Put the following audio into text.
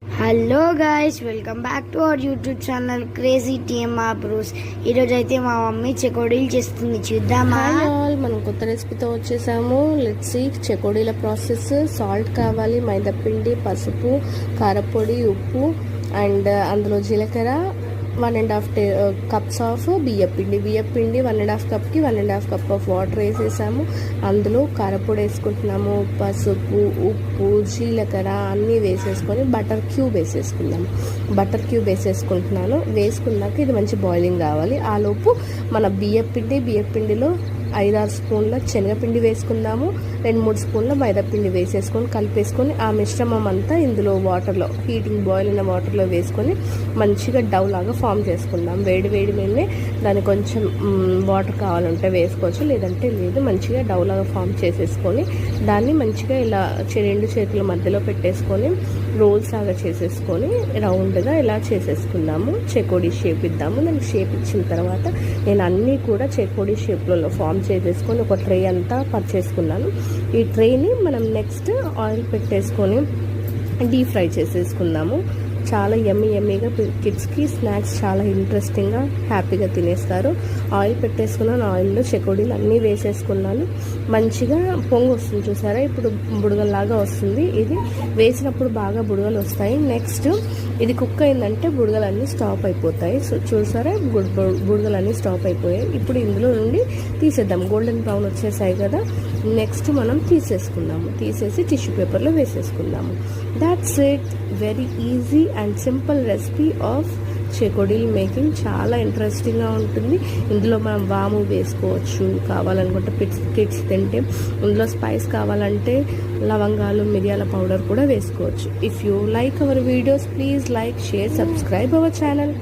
Hello guys, welcome back to our YouTube channel crazy TMR Bruce. ఈరోజు అయితే మా mummy చెకోడీలు చేస్తుంది, చూద్దామా? మనం కొత్త రెసిపీతో వచ్చేసాము. లెట్స్ సీ చెకోడీల ప్రాసెస్. సాల్ట్ కావాలి, మైదాపిండి, పసుపు, కారపొడి, ఉప్పు అండ్ అందులో జీలకర్ర, 1.5 కప్స్ ఆఫ్ బియ్యపిండి 1.5 కప్కి 1.5 కప్ ఆఫ్ వాటర్ వేసేసాము. అందులో కారపొడి వేసుకుంటున్నాము, పసుపు, ఉప్పు, జీలకర్ర అన్నీ వేసేసుకొని బటర్ క్యూబ్ వేసేసుకుంటున్నాను. వేసుకున్నాక ఇది మంచి బాయిలింగ్ కావాలి. ఆలోపు మన బియ్యపిండిలో 5-6 స్పూన్ల శనగపిండి వేసుకుందాము. 2-3 స్పూన్ల మైదాపిండి వేసేసుకొని కలిపేసుకొని ఆ మిశ్రమం అంతా ఇందులో వాటర్లో బాయిల్ అయిన వాటర్లో వేసుకొని మంచిగా డౌ లాగా ఫామ్ చేసుకుందాం. వేడి మీదనే దాన్ని కొంచెం వాటర్ కావాలంటే వేసుకోవచ్చు, లేదంటే లేదు. మంచిగా డౌ లాగా ఫామ్ చేసేసుకొని దాన్ని మంచిగా ఇలా 2 చేతుల మధ్యలో పెట్టేసుకొని రోల్స్ లాగా చేసేసుకొని రౌండ్గా ఇలా చేసేసుకుందాము. చెకోడీ షేప్ ఇద్దాము. దానికి షేప్ ఇచ్చిన తర్వాత నేను అన్నీ కూడా చెకోడీ షేప్లలో ఫామ్ చేసేసుకొని ఒక ట్రే అంతా పర్చేసుకున్నాను. ఈ ట్రేని మనం నెక్స్ట్ ఆయిల్ పెట్టేసుకొని డీప్ ఫ్రై చేసేసుకుందాము. చాలా యమ్మీగా కిడ్స్కి స్నాక్స్ చాలా ఇంట్రెస్టింగ్గా హ్యాపీగా తినేస్తారు. ఆయిల్ పెట్టేసుకున్నాను. ఆయిల్లో చెకోడీలు అన్నీ వేసేసుకున్నాను. మంచిగా పొంగు వస్తుంది, చూసారా? ఇప్పుడు బుడగల్లాగా వస్తుంది. ఇది వేసినప్పుడు బాగా బుడగలు వస్తాయి. నెక్స్ట్ ఇది కుక్ అయిందంటే బుడగలన్నీ స్టాప్ అయిపోతాయి. సో చూసారా, బుడగలన్నీ స్టాప్ అయిపోయాయి. ఇప్పుడు ఇందులో నుండి తీసేద్దాం. గోల్డెన్ బ్రౌన్ వచ్చేసాయి కదా. నెక్స్ట్ మనం తీసేసి టిష్యూ పేపర్లో వేసేసుకుందాము. That's it. Very easy and simple recipe of చెకోడీలు మేకింగ్. చాలా ఇంట్రెస్టింగ్గా ఉంటుంది. ఇందులో మనం వాము వేసుకోవచ్చు కావాలనుకుంటే, కిడ్స్ తింటే. ఇందులో స్పైస్ కావాలంటే లవంగాలు, మిరియాల పౌడర్ కూడా వేసుకోవచ్చు. If you like our videos, please like, share, subscribe our channel.